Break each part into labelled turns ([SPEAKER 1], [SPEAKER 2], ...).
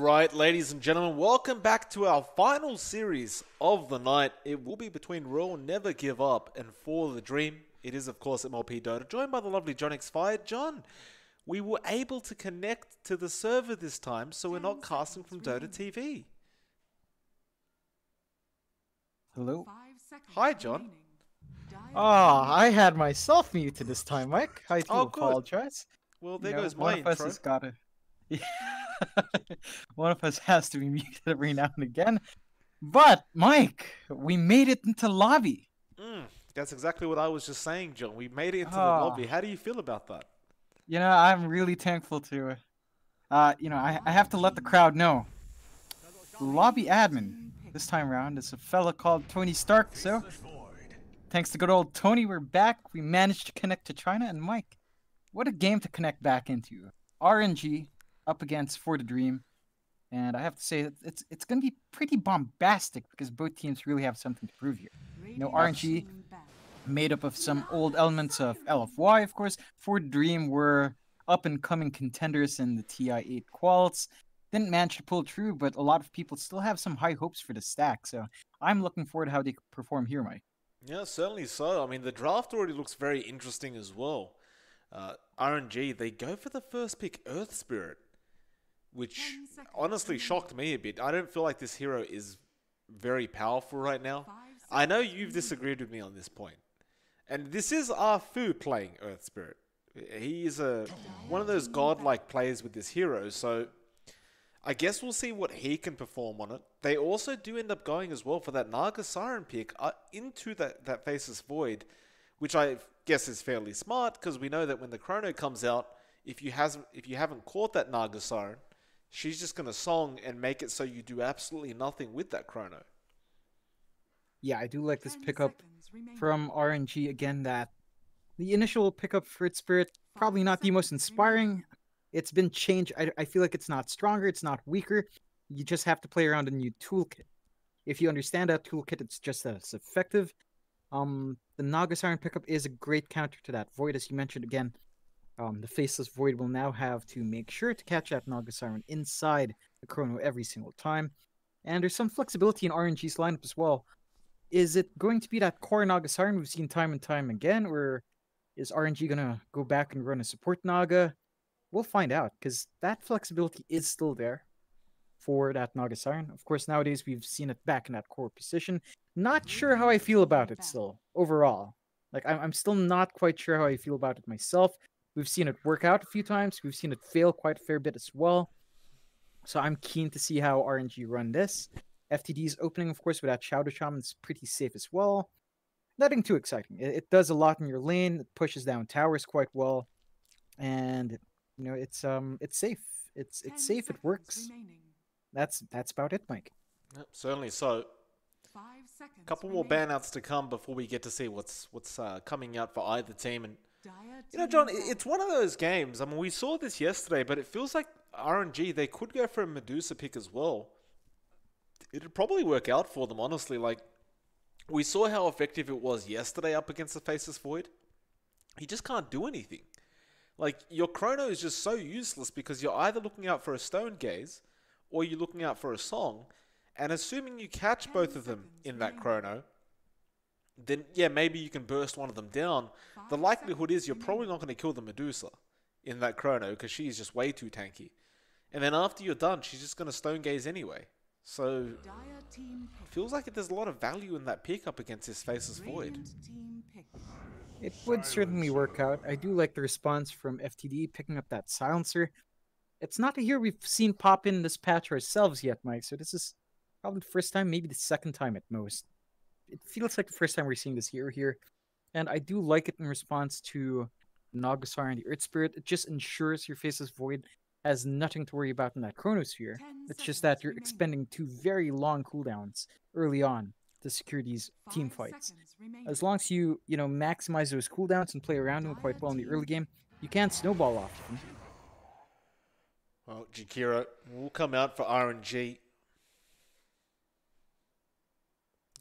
[SPEAKER 1] Alright, ladies and gentlemen, welcome back to our final series of the night. It will be between Royal Never Give Up and For the Dream. It is, of course, MLPDotA, joined by the lovely johnxfire. John, we were able to connect to the server this time, so we're not casting from Dota TV.
[SPEAKER 2] Hello?
[SPEAKER 1] Hi, John.
[SPEAKER 2] Oh, I had myself muted this time, Mike. I do apologize.
[SPEAKER 1] Well, there goes my intro.
[SPEAKER 2] One of us has got to... One of us has to be muted every now and again. But, Mike, we made it into lobby.
[SPEAKER 1] That's exactly what I was just saying, John. We made it into the lobby. How do you feel about that?
[SPEAKER 2] You know, I'm really thankful to... I have to let the crowd know. The lobby admin this time around is a fella called Tony Stark, so... Thanks to good old Tony, we're back. We managed to connect to China, and Mike, what a game to connect back into. RNG up against For the Dream, and I have to say it's going to be pretty bombastic because both teams really have something to prove here. You know, RNG made up of some old elements of LFY, of course. For the Dream were up-and-coming contenders in the TI8 quals. Didn't manage to pull through, but a lot of people still have some high hopes for the stack, so I'm looking forward to how they perform here, Mike.
[SPEAKER 1] Yeah, certainly so. I mean, the draft already looks very interesting as well. RNG, they go for the first pick, Earth Spirit, which honestly shocked me a bit. I don't feel like this hero is very powerful right now. I know you've disagreed with me on this point. And this is Arfu playing Earth Spirit. He is one of those godlike players with this hero, so I guess we'll see what he can perform on it. They also do end up going as well for that Naga Siren pick into that Faceless Void, which I guess is fairly smart because we know that when the Chrono comes out, if you haven't caught that Naga Siren, she's just going to song and make it so you do absolutely nothing with that Chrono.
[SPEAKER 2] Yeah, I do like this pickup from RNG again. That the initial pickup for its Spirit, probably not the most inspiring. It's been changed. I feel like it's not stronger, it's not weaker. You just have to play around a new toolkit. If you understand that toolkit, it's just as effective. The Naga Siren pickup is a great counter to that Void, as you mentioned again. The Faceless Void will now have to make sure to catch that Naga Siren inside the Chrono every single time. And there's some flexibility in RNG's lineup as well. Is it going to be that core Naga Siren we've seen time and time again, or is RNG going to go back and run a support Naga? We'll find out, because that flexibility is still there for that Naga Siren. Of course, nowadays we've seen it back in that core position. Not sure how I feel about it still, overall. Like, I'm still not quite sure how I feel about it myself. We've seen it work out a few times. We've seen it fail quite a fair bit as well. So I'm keen to see how RNG run this. FTD's opening, of course, with that Shadow Shaman is pretty safe as well. Nothing too exciting. It does a lot in your lane. It pushes down towers quite well. And... you know, it's safe. It's safe. It works. That's about it, Mike.
[SPEAKER 1] Yep, certainly so. A couple more banouts to come before we get to see what's coming out for either team. And you know, John, it's one of those games. I mean, we saw this yesterday, but it feels like RNG, they could go for a Medusa pick as well. It'd probably work out for them, honestly. Like, we saw how effective it was yesterday up against the Faceless Void. He just can't do anything. Like, your Chrono is just so useless because you're either looking out for a Stone Gaze or you're looking out for a Song. And assuming you catch both of them in that Chrono, then, yeah, maybe you can burst one of them down. The likelihood is you're probably not going to kill the Medusa in that Chrono because she's just way too tanky. And then after you're done, she's just going to Stone Gaze anyway. So, it feels like there's a lot of value in that pick up against this Faceless Void.
[SPEAKER 2] It would certainly work out. I do like the response from FTD picking up that silencer. It's not a hero we've seen pop in this patch ourselves yet, Mike, so this is probably the first time, maybe the second time at most. It feels like the first time we're seeing this hero here, and I do like it in response to Naga Siren and the Earth Spirit. It just ensures your Faceless Void has nothing to worry about in that Chronosphere. It's just that you're expending two very long cooldowns early on to secure these team fights. As long as you maximize those cooldowns and play around them quite well in the early game, you can't snowball off them.
[SPEAKER 1] Well, Jakiro will come out for RNG.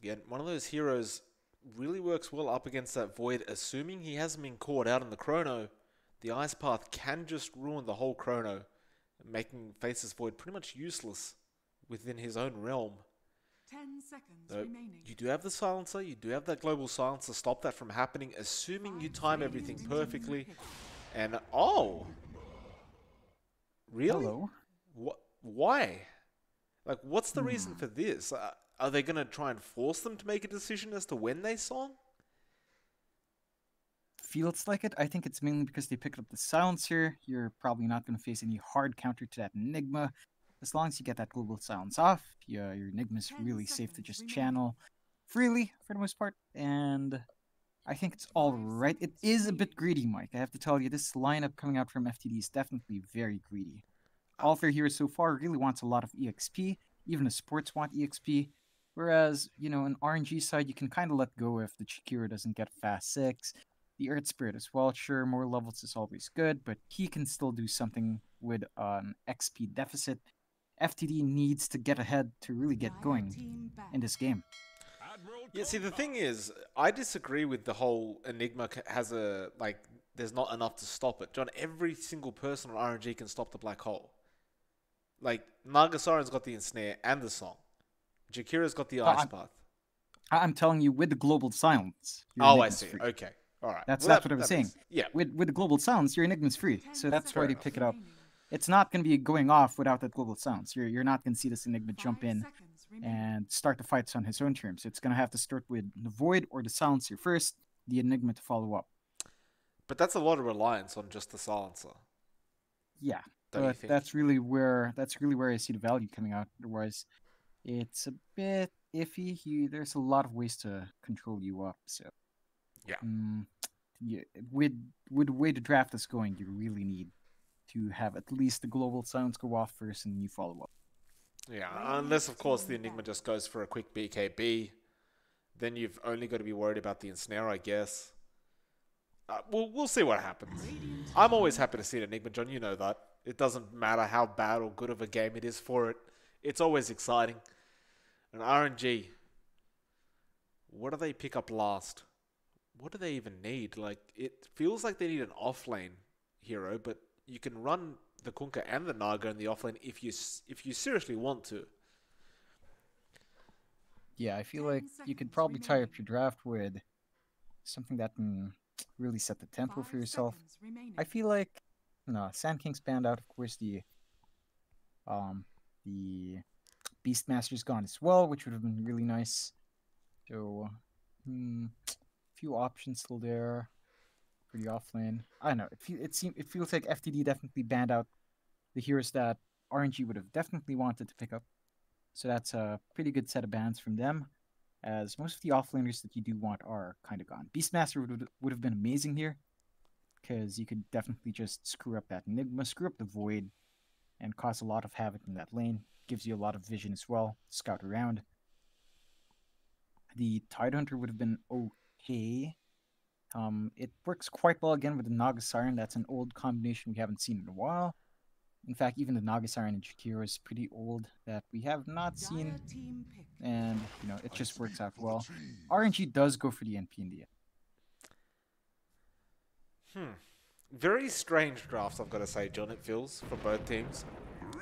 [SPEAKER 1] Again, one of those heroes really works well up against that Void, assuming he hasn't been caught out in the Chrono. The Ice Path can just ruin the whole Chrono making Faces Void pretty much useless within his own realm.
[SPEAKER 3] 10 seconds remaining.
[SPEAKER 1] You do have the silencer, you do have that global silencer to stop that from happening, assuming you time everything perfectly. And oh, really?
[SPEAKER 2] Hello.
[SPEAKER 1] Why? Like, what's the reason for this? Are they gonna try and force them to make a decision as to when they song?
[SPEAKER 2] Feels like it. I think it's mainly because they picked up the silencer. You're probably not going to face any hard counter to that Enigma. As long as you get that global silence off, your Enigma is really safe to just channel freely for the most part. And I think it's all right. It is a bit greedy, Mike. I have to tell you, this lineup coming out from FTD is definitely very greedy. All of their heroes so far really wants a lot of EXP. Even the supports want EXP. Whereas, you know, an RNG side, you can kind of let go if the Chikiro doesn't get fast 6. The Earth Spirit as well, sure, more levels is always good, but he can still do something with an XP deficit. FTD needs to get ahead to really get going in this game.
[SPEAKER 1] Yeah, see, the thing is, I disagree with the whole Enigma has a, like, there's not enough to stop it. John, every single person on RNG can stop the black hole. Like, Nagasaren's got the Ensnare and the Song. Jakira's got the Ice Path.
[SPEAKER 2] I'm telling you, with the global silence.
[SPEAKER 1] Oh, I see. Free. Okay. All right.
[SPEAKER 2] That's what I was saying.
[SPEAKER 1] Yeah.
[SPEAKER 2] With the global silence, your Enigma's free. So that's why they pick it up. It's not going to be going off without that global silence. You're not going to see this Enigma jump in and start the fights on his own terms. It's going to have to start with the Void or the Silencer first, the Enigma to follow up.
[SPEAKER 1] But that's a lot of reliance on just the Silencer.
[SPEAKER 2] Yeah, but that's really where I see the value coming out. Otherwise, it's a bit iffy. There's a lot of ways to control you up. So
[SPEAKER 1] yeah,
[SPEAKER 2] with the way the draft is going, you really need to have at least the global silence go off first and you follow up.
[SPEAKER 1] Yeah, unless of course the Enigma just goes for a quick BKB, then you've only got to be worried about the Ensnare, I guess. We'll see what happens. I'm always happy to see an Enigma, John. You know that. It doesn't matter how bad or good of a game it is for it. It's always exciting. And RNG, what do they pick up last? What do they even need? Like, it feels like they need an offlane hero, but you can run the Kunkka and the Naga in the offlane if you seriously want to.
[SPEAKER 2] Yeah, I feel like you could probably tie up your draft with something that can really set the tempo for yourself. I feel like Sand King's banned out, of course. The Beastmaster's gone as well, which would have been really nice. So, few options still there for the offlane. I don't know. It feels like FTD definitely banned out the heroes that RNG would have definitely wanted to pick up. So that's a pretty good set of bans from them, as most of the offlaners that you do want are kind of gone. Beastmaster would have been amazing here, because you could definitely just screw up that Enigma, screw up the Void, and cause a lot of havoc in that lane. Gives you a lot of vision as well, scout around. The Tidehunter would have been okay. It works quite well again with the Naga Siren. That's an old combination we haven't seen in a while. In fact, even the Naga Siren and Jakiro is pretty old that we have not seen. And, it just works out well. RNG does go for the NP in the end.
[SPEAKER 1] Very strange drafts, I've got to say, John, it feels, for both teams.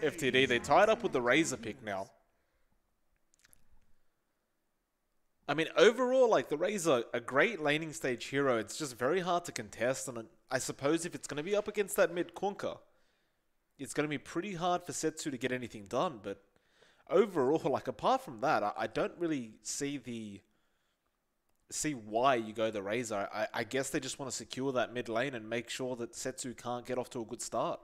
[SPEAKER 1] FTD, they tied up with the Razor pick now. I mean, overall, like, the Razor, a great laning stage hero. It's just very hard to contest, and I suppose if it's going to be up against that mid Kunkka, it's going to be pretty hard for Setsu to get anything done. But overall, like, apart from that, I don't really see why you go the Razor. I guess they just want to secure that mid lane and make sure that Setsu can't get off to a good start.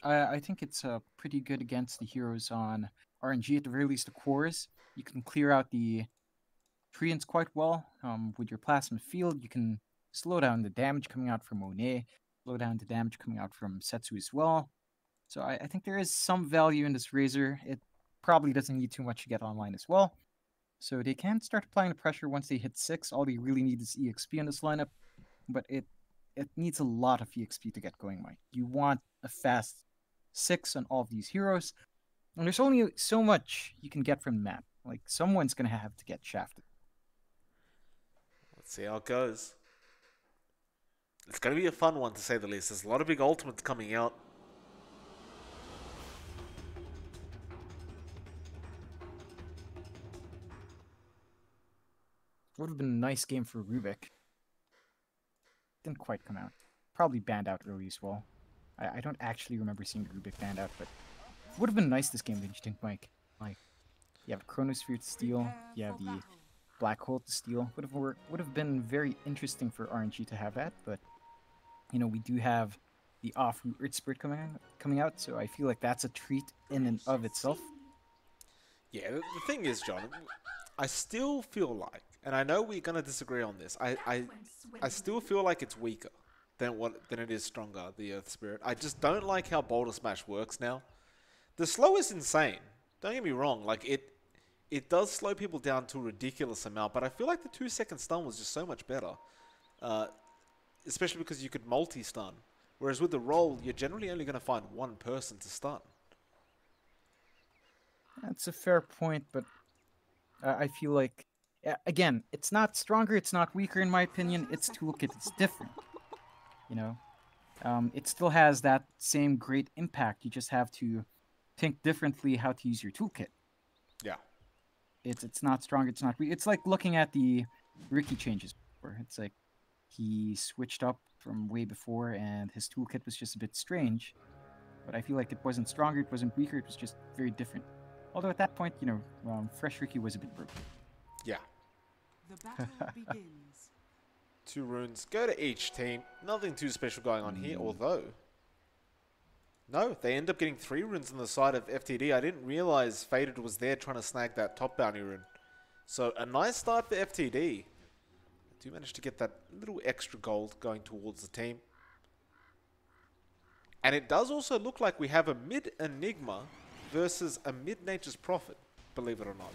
[SPEAKER 2] I think it's pretty good against the heroes on RNG, at the very least the cores. You can clear out the Treants quite well. With your Plasma Field, you can slow down the damage coming out from One, slow down the damage coming out from Setsu as well. So I think there is some value in this Razor. It probably doesn't need too much to get online as well. So they can start applying the pressure once they hit 6. All they really need is EXP in this lineup. But it needs a lot of EXP to get going, Mike. You want a fast 6 on all of these heroes. And there's only so much you can get from the map. Like, someone's going to have to get shafted.
[SPEAKER 1] Let's see how it goes. It's going to be a fun one, to say the least. There's a lot of big ultimates coming out.
[SPEAKER 2] Would have been a nice game for Rubik. Didn't quite come out. Probably banned out early as well. I don't actually remember seeing Rubik banned out, but would have been nice this game, don't you think, Mike? Like, you have Chronosphere to steal, you have the Black Hole to steal. Would have been very interesting for RNG to have that, but you know, we do have the off-root Earth Spirit coming out, so I feel like that's a treat in and of itself.
[SPEAKER 1] Yeah, the thing is, John, I still feel like, and I know we're gonna disagree on this, I still feel like it's weaker than it is stronger, the Earth Spirit. I just don't like how Boulder Smash works now. The slow is insane. Don't get me wrong, like it does slow people down to a ridiculous amount, but I feel like the 2-second stun was just so much better. Especially because you could multi-stun. Whereas with the roll, you're generally only going to find one person to stun.
[SPEAKER 2] That's a fair point, but I feel like, again, it's not stronger, it's not weaker in my opinion, its toolkit is different. You know? It still has that same great impact, you just have to think differently how to use your toolkit.
[SPEAKER 1] Yeah.
[SPEAKER 2] It's not stronger, it's not weak. It's like looking at the Ricky changes before. It's like, he switched up from way before, and his toolkit was just a bit strange. But I feel like it wasn't stronger, it wasn't weaker, it was just very different. Although at that point, you know, Fresh Ricky was a bit broken.
[SPEAKER 1] Yeah.
[SPEAKER 3] The battle begins.
[SPEAKER 1] 2 runes go to each team. Nothing too special going on here, although... No, they end up getting 3 runes on the side of FTD. I didn't realize Faded was there trying to snag that top bounty rune. So a nice start for FTD. Do manage to get that little extra gold going towards the team. And it does also look like we have a mid Enigma versus a mid Nature's Prophet, believe it or not.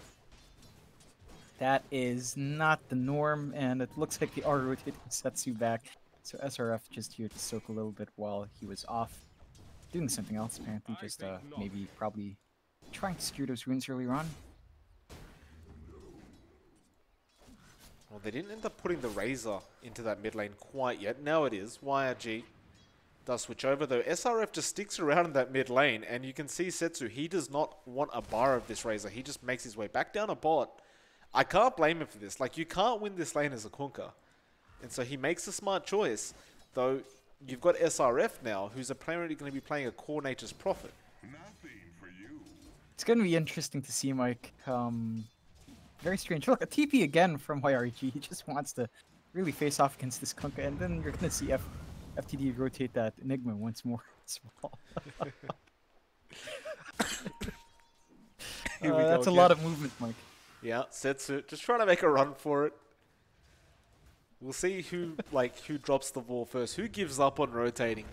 [SPEAKER 2] That is not the norm, and it looks like they are rotating Setsu back. So SRF just here to soak a little bit while he was off. Doing something else, apparently, just maybe probably trying to secure those runes earlier on.
[SPEAKER 1] Well, they didn't end up putting the Razor into that mid lane quite yet. Now it is. YRG does switch over, though. SRF just sticks around in that mid lane, and you can see Setsu, he does not want a bar of this Razor. He just makes his way back down a bot. I can't blame him for this. Like, you can't win this lane as a Kunkka. And so he makes a smart choice, though you've got SRF now, who's apparently going to be playing a core Nature's Prophet.
[SPEAKER 2] It's going to be interesting to see, Mike. Very strange. Look, a TP again from YRG. He just wants to really face off against this Kunkka, and then you're going to see FTD rotate that Enigma once more as well. That's a lot of movement, Mike.
[SPEAKER 1] Yeah, Setsu just trying to make a run for it. We'll see who drops the ball first. Who gives up on rotating?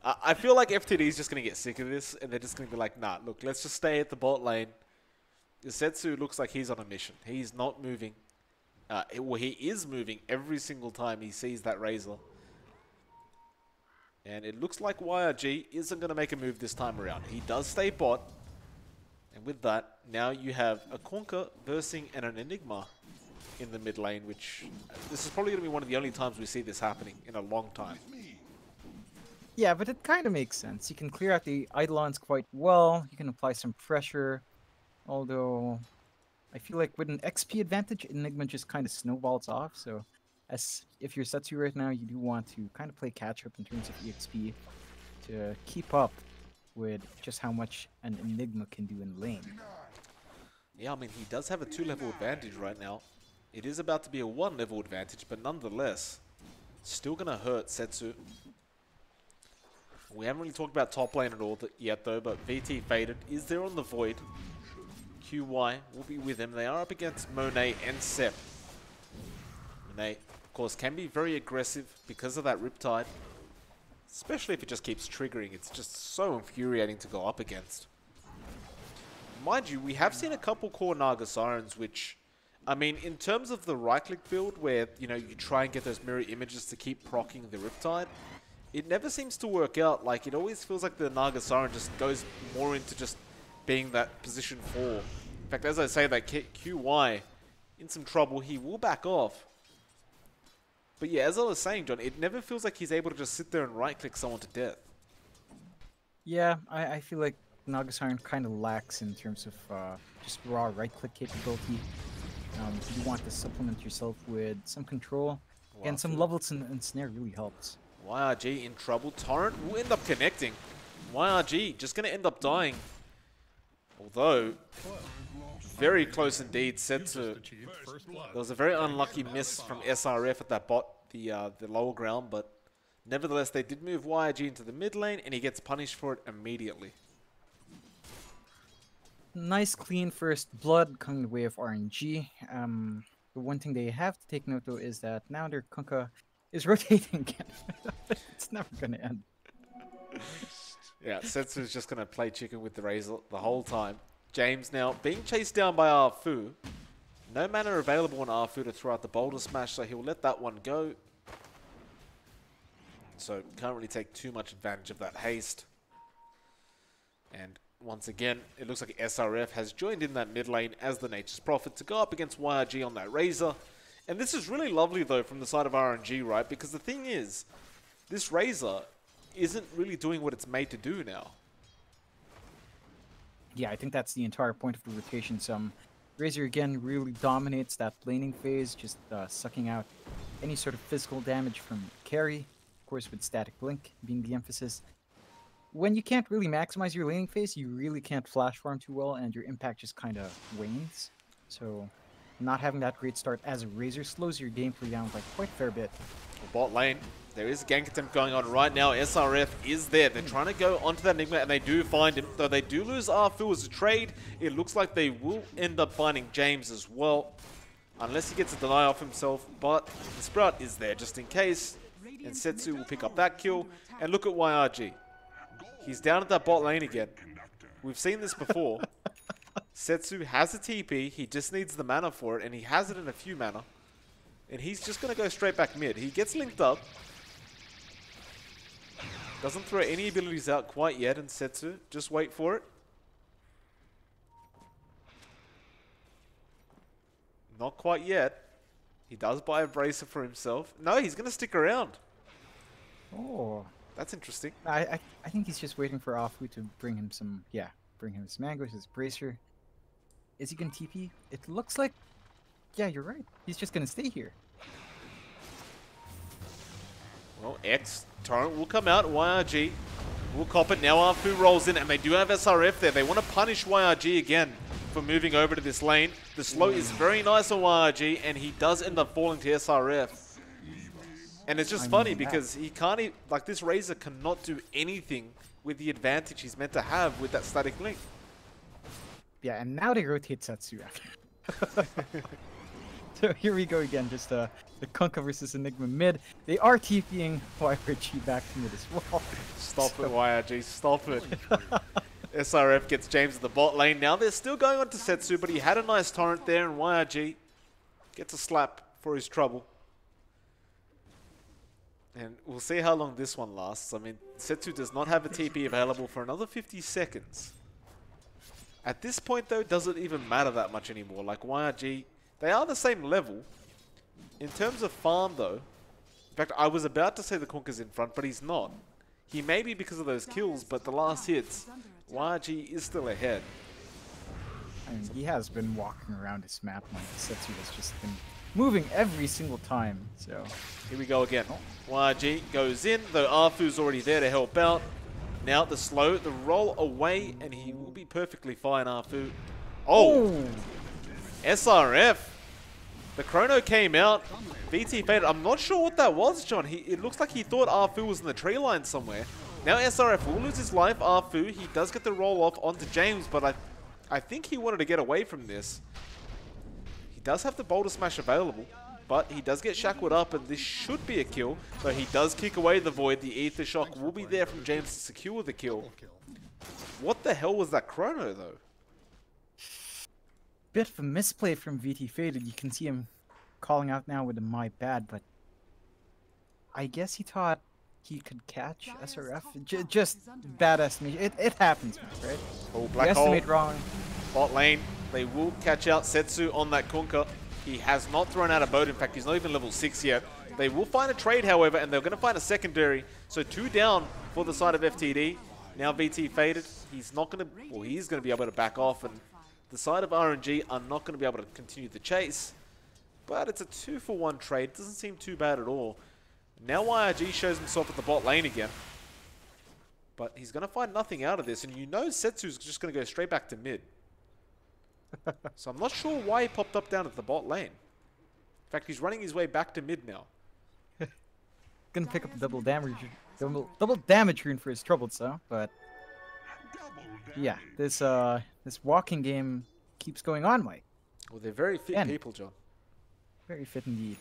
[SPEAKER 1] I feel like FTD is just going to get sick of this, and they're just going to be like, nah, look, let's just stay at the bot lane. Setsu looks like he's on a mission. He's not moving. Well, he is moving every single time he sees that Razor. And it looks like YRG isn't going to make a move this time around. He does stay bot. And with that, now you have a Kunkka versing and an Enigma in the mid lane, which this is probably going to be one of the only times we see this happening in a long time.
[SPEAKER 2] Yeah, but it kind of makes sense. You can clear out the Eidolons quite well. You can apply some pressure. Although, I feel like with an XP advantage, Enigma just kind of snowballs off. So, as if you're Setsu right now, you do want to kind of play catch-up in terms of EXP to keep up with just how much an Enigma can do in lane.
[SPEAKER 1] Yeah, I mean, he does have a 2-level advantage right now. It is about to be a 1-level advantage, but nonetheless, still going to hurt Setsu. We haven't really talked about top lane at all yet, though, but VT Faded is there on the Void. QY will be with him. They are up against Monet and Sep. Monet, of course, can be very aggressive because of that Riptide. Especially if it just keeps triggering. It's just so infuriating to go up against. Mind you, we have seen a couple core Naga Sirens, which, I mean, in terms of the right-click build, where, you know, you try and get those mirror images to keep proccing the Riptide, it never seems to work out. Like, it always feels like the Naga Siren just goes more into just being that position 4. In fact, as I say that, QY in some trouble, he will back off. But yeah, as I was saying, John, it never feels like he's able to just sit there and right-click someone to death.
[SPEAKER 2] Yeah, I feel like Naga Siren kind of lacks in terms of just raw right-click capability. You want to supplement yourself with some control. And some levels and snare really helps.
[SPEAKER 1] YRG in trouble. Torrent will end up connecting. YRG just going to end up dying. Although, very close indeed. Setsu. There was a very unlucky miss from SRF at that bot, the lower ground, but nevertheless, they did move YRG into the mid lane, and he gets punished for it immediately.
[SPEAKER 2] Nice, clean first blood coming the way of RNG. The one thing they have to take note, though, is that now their Kunkka is rotating again. It's never going to end.
[SPEAKER 1] Yeah, Setsu's just going to play chicken with the Razor the whole time. James now being chased down by Arfu. No mana available on Arfu to throw out the Boulder Smash, so he'll let that one go. So can't really take too much advantage of that haste. And once again, it looks like SRF has joined in that mid lane as the Nature's Prophet to go up against YRG on that Razor. And this is really lovely, though, from the side of RNG, right? Because the thing is, this Razor isn't really doing what it's made to do now.
[SPEAKER 2] Yeah, I think that's the entire point of the rotation. Razor, again, really dominates that laning phase, just sucking out any sort of physical damage from carry. Of course, with Static Blink being the emphasis. When you can't really maximize your laning phase, you really can't flash farm too well, and your impact just kind of wanes. So, not having that great start as a Razor slows your gameplay down by quite a fair bit.
[SPEAKER 1] Bot lane, there is a gank attempt going on right now. SRF is there. They're trying to go onto that Enigma, and they do find him. Though they do lose Arfu as a trade, it looks like they will end up finding James as well. Unless he gets a deny off himself, but the Sprout is there just in case. And Setsu will pick up that kill. And look at YRG. He's down at that bot lane again. We've seen this before. Setsu has a TP. He just needs the mana for it, and he has it in a few mana. And he's just going to go straight back mid. He gets linked up. Doesn't throw any abilities out quite yet, and Setsu, just wait for it. Not quite yet. He does buy a bracer for himself. No, he's going to stick around.
[SPEAKER 2] Oh.
[SPEAKER 1] That's interesting.
[SPEAKER 2] I think he's just waiting for Afu to bring him some, bring him his mangoes, his bracer. Is he going to TP? It looks like, yeah, you're right. He's just going to stay here.
[SPEAKER 1] Well, Torrent will come out. YRG will cop it. Now Afu rolls in, and they do have SRF there. They want to punish YRG again for moving over to this lane. The slow is very nice on YRG, and he does end up falling to SRF. And it's just funny because he can't, like, this Razor cannot do anything with the advantage he's meant to have with that static link.
[SPEAKER 2] Yeah, and now they rotate Setsu. So here we go again, just the Kunkka versus Enigma mid. They are TPing YRG back to mid as well.
[SPEAKER 1] Stop it, YRG, stop it. SRF gets James in the bot lane. Now they're still going on to Setsu, but he had a nice torrent there, and YRG gets a slap for his trouble. And we'll see how long this one lasts. I mean, Setsu does not have a TP available for another 50 seconds. At this point, though, does it even matter that much anymore? Like, YRG, they are the same level. In terms of farm, though, in fact, I was about to say the Kunkka's in front, but he's not. He may be because of those kills, but the last hits, YRG is still ahead.
[SPEAKER 2] I mean, he has been walking around his map, and Setsu has just been moving every single time, so...
[SPEAKER 1] Here we go again. YRG goes in, though Arfu's already there to help out. Now the slow, the roll away, and he will be perfectly fine, Arfu. Oh! SRF! The chrono came out. VT faded. I'm not sure what that was, John. It looks like he thought Arfu was in the tree line somewhere. Now SRF will lose his life. Arfu, he does get the roll off onto James, but I think he wanted to get away from this. He does have the Boulder Smash available, but he does get shackled up, and this should be a kill. Though he does kick away the Void. The Ether Shock will be there from James to secure the kill. What the hell was that chrono, though?
[SPEAKER 2] Bit of a misplay from VT Faded. You can see him calling out now with a my bad, but I guess he thought he could catch SRF. Just bad estimation. It happens, right?
[SPEAKER 1] Oh, black
[SPEAKER 2] you
[SPEAKER 1] hole.
[SPEAKER 2] estimate wrong.
[SPEAKER 1] Bot lane. They will catch out Setsu on that Kunkka. He has not thrown out a boat. In fact, he's not even level 6 yet. They will find a trade, however, and they're going to find a secondary. So 2 down for the side of FTD. Now VT faded. He's not going to... Well, he is going to be able to back off and The side of RNG are not going to be able to continue the chase, but it's a 2-for-1 trade. Doesn't seem too bad at all. Now YRG shows himself at the bot lane again. But he's going to find nothing out of this, and you know Setsu's just going to go straight back to mid. So I'm not sure why he popped up down at the bot lane. In fact, he's running his way back to mid now.
[SPEAKER 2] Gonna pick up a double damage rune for his troubled so, but yeah, this walking game keeps going on, Mike.
[SPEAKER 1] Well, they're very fit people, John.
[SPEAKER 2] Very fit indeed.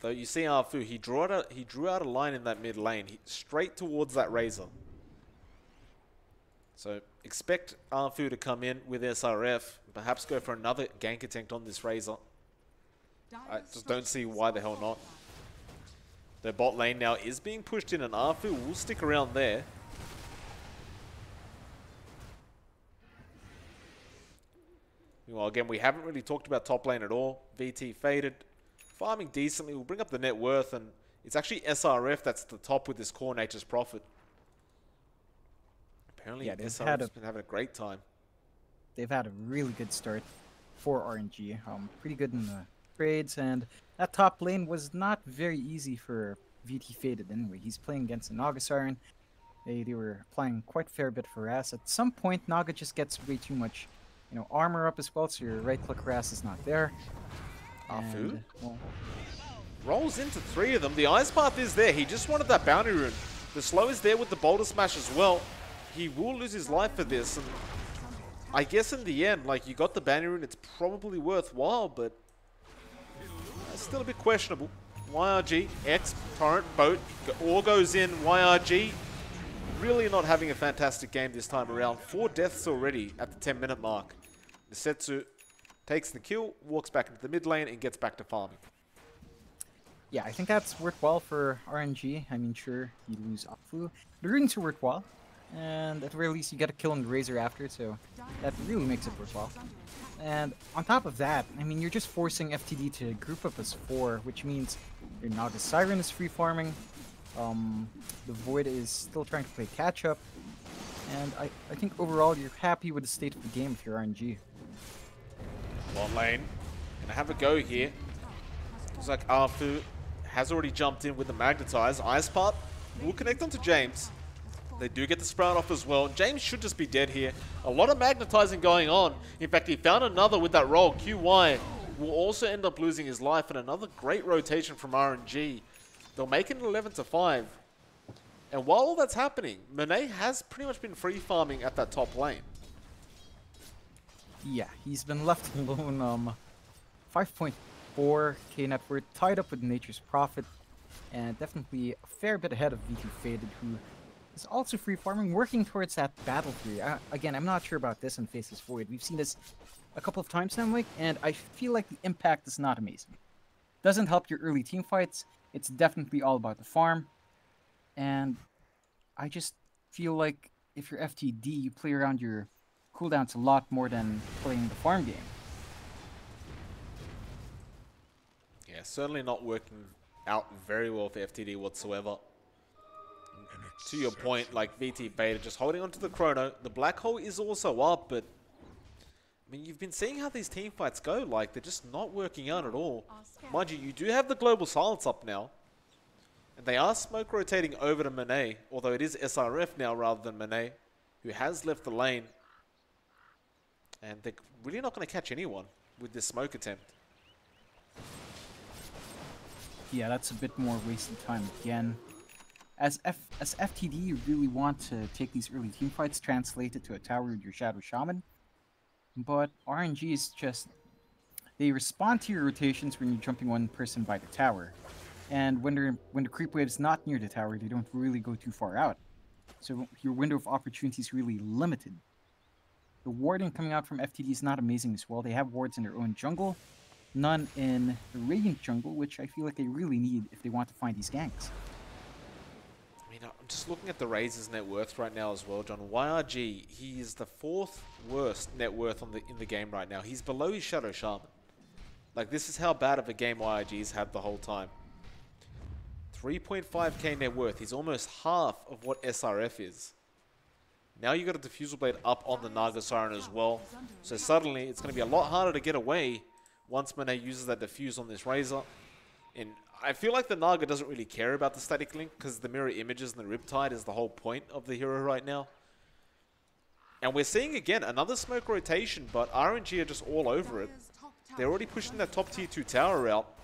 [SPEAKER 1] Though you see Arfu, he drew out a line in that mid lane, straight towards that Razor. So expect Arfu to come in with SRF, perhaps go for another gank attempt on this Razor. I just don't see why the hell not. The bot lane now is being pushed in, and Arfu will stick around there. Well, again, we haven't really talked about top lane at all. VT faded. Farming decently. We'll bring up the net worth, and it's actually SRF that's at the top with this core Nature's Prophet. Apparently, yeah, SRF's been having a great time.
[SPEAKER 2] They've had a really good start for RNG. Pretty good in the trades, and that top lane was not very easy for VT Faded anyway. He's playing against a Naga Siren. They were applying quite a fair bit for Ras. At some point, Naga just gets way too much, armor up as well, so your right-click Ras is not there.
[SPEAKER 1] Arfu rolls into 3 of them. The Ice Path is there. He just wanted that bounty rune. The slow is there with the Boulder Smash as well. He will lose his life for this, and I guess in the end, like, you got the bounty rune, it's probably worthwhile, but it's still a bit questionable. YRG, X, Torrent, Boat, all goes in. YRG really not having a fantastic game this time around. 4 deaths already at the 10-minute mark. Nisetsu takes the kill, walks back into the mid lane, and gets back to farming.
[SPEAKER 2] Yeah, I think that's worthwhile for RNG. I mean, sure, you lose Akfu. The runes are worthwhile, and at the very least, you get a kill on the Razor after, so that really makes it worthwhile. And on top of that, I mean, you're just forcing FTD to group up as 4, which means your Naga Siren is free farming, the Void is still trying to play catch up, and I think overall you're happy with the state of the game if you're RNG.
[SPEAKER 1] Bot lane, gonna have a go here. Looks like Arfu has already jumped in with the Magnetize. Ice Path will connect onto James. They do get the Sprout off as well. James should just be dead here. A lot of magnetizing going on. In fact, he found another with that roll. QY will also end up losing his life, and another great rotation from RNG. They'll make it an 11-5. And while all that's happening, Monet has pretty much been free farming at that top lane.
[SPEAKER 2] Yeah, he's been left alone. 5.4k net worth, tied up with Nature's Prophet, and definitely a fair bit ahead of VT Faded, who is also free farming, working towards that battle 3. Again, I'm not sure about this in Faceless Void. We've seen this a couple of times now, Mike, and I feel like the impact is not amazing. Doesn't help your early team fights. It's definitely all about the farm, and I just feel like if you're FTD, you play around your cooldowns a lot more than playing the farm game.
[SPEAKER 1] Yeah, certainly not working out very well for FTD whatsoever. To your point, like VT Beta just holding onto the chrono. The black hole is also up, but I mean, you've been seeing how these team fights go. Like, they're just not working out at all. Mind you, you do have the global silence up now, and they are smoke rotating over to Monet, although it is SRF now rather than Monet, who has left the lane. And they're really not going to catch anyone with this smoke attempt.
[SPEAKER 2] Yeah, that's a bit more wasted time again. As FTD, you really want to take these early team fights, translate it to a tower with your Shadow Shaman. But RNG is just... they respond to your rotations when you're jumping one person by the tower. And when the creep wave's not near the tower, they don't really go too far out. So your window of opportunity is really limited. The warding coming out from FTD is not amazing as well. They have wards in their own jungle, none in the Radiant jungle, which I feel like they really need if they want to find these ganks.
[SPEAKER 1] I mean, I'm just looking at the Razor's net worth right now as well, John. YRG, he is the 4th worst net worth in the game right now. He's below his Shadow Shaman. Like, this is how bad of a game YRG's had the whole time. 3.5k net worth. He's almost half of what SRF is. Now you got a Diffusal Blade up on the Naga Siren as well. So suddenly it's going to be a lot harder to get away once Monet uses that Diffuse on this Razor. And I feel like the Naga doesn't really care about the static link because the mirror images and the Riptide is the whole point of the hero right now. And we're seeing again another smoke rotation, but RNG are just all over it. They're already pushing that top tier 2 tower out.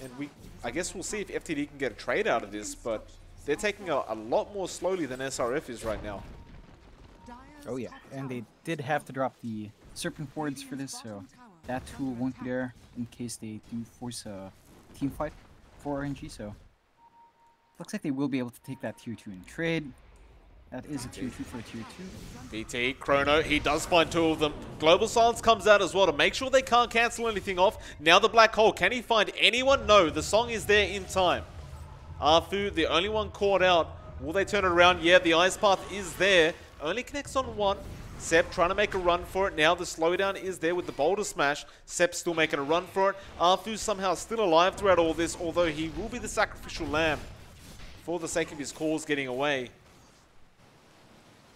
[SPEAKER 1] And I guess we'll see if FTD can get a trade out of this, but they're taking a lot more slowly than SRF is right now.
[SPEAKER 2] Oh yeah,
[SPEAKER 4] and they did have to drop the Serpent Wards for this, so that tool won't be there in case they do force a team fight for RNG, so looks like they will be able to take that tier 2 in trade. That is a tier 2 for a tier 2.
[SPEAKER 1] BT, Chrono, he does find 2 of them. Global Silence comes out as well to make sure they can't cancel anything off. Now the Black Hole, can he find anyone? No, the song is there in time. Arfu, the only one caught out. Will they turn it around? Yeah, the Ice Path is there. Only connects on 1. Sep trying to make a run for it. Now the slowdown is there with the Boulder Smash. Sep still making a run for it. Arfu somehow still alive throughout all this, although he will be the sacrificial lamb for the sake of his cause getting away.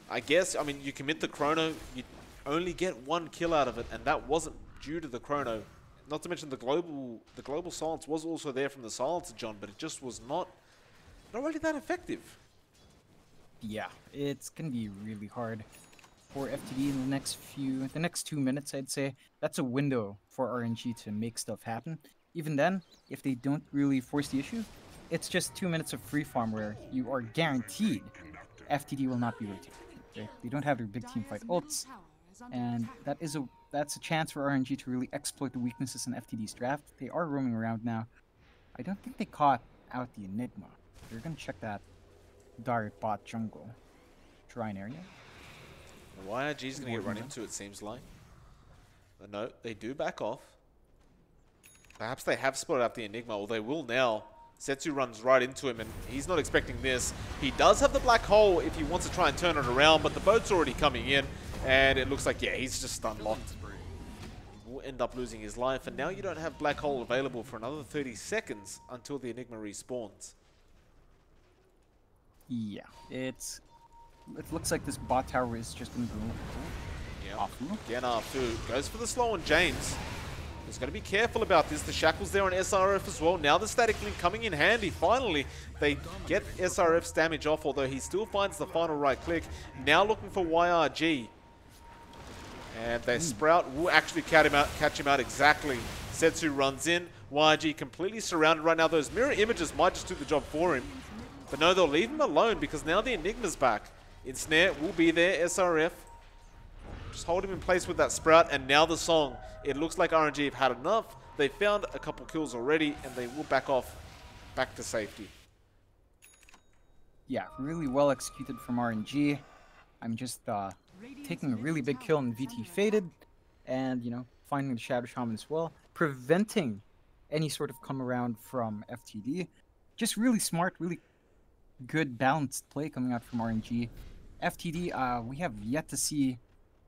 [SPEAKER 1] I guess, I mean, you commit the Chrono, you only get 1 kill out of it, and that wasn't due to the Chrono. Not to mention the global silence was also there from the silencer, John, but it just was not really that effective.
[SPEAKER 4] Yeah, it's gonna be really hard for FTD in the next 2 minutes, I'd say. That's a window for RNG to make stuff happen. Even then, if they don't really force the issue, it's just 2 minutes of free farm where you are guaranteed FTD will not be rotated. They don't have their big team fight ults, and that's a chance for RNG to really exploit the weaknesses in FTD's draft. They are roaming around now. I don't think they caught out the Enigma. They're gonna check that Dart bot jungle shrine area.
[SPEAKER 1] YRG's gonna get run into, it seems like. But no, they do back off. Perhaps they have spotted out the Enigma, or they will now. Setsu runs right into him, and he's not expecting this. He does have the Black Hole if he wants to try and turn it around, but the boat's already coming in, and it looks like, yeah, he's just stun locked. Will end up losing his life, and now you don't have Black Hole available for another 30 seconds until the Enigma respawns.
[SPEAKER 4] Yeah, it looks like this bot tower is just going to go
[SPEAKER 1] off. Again, Arfu goes for the slow on James. He's got to be careful about this. The Shackle's there on SRF as well. Now the Static Link coming in handy. Finally, they get SRF's damage off, although he still finds the final right click. Now looking for YRG. And they Sprout will actually catch him out exactly. Setsu runs in. YRG completely surrounded right now. Those mirror images might just do the job for him. But no, they'll leave him alone because now the Enigma's back. Ensnare will be there, SRF. Just hold him in place with that Sprout, and now the song. It looks like RNG have had enough. They found a couple kills already, and they will back off, back to safety.
[SPEAKER 4] Yeah, really well executed from RNG. I'm just taking a really big kill in VT Faded, and, you know, finding the Shadow Shaman as well, preventing any sort of come around from FTD. Just really smart, really good balanced play coming out from RNG. FTD, we have yet to see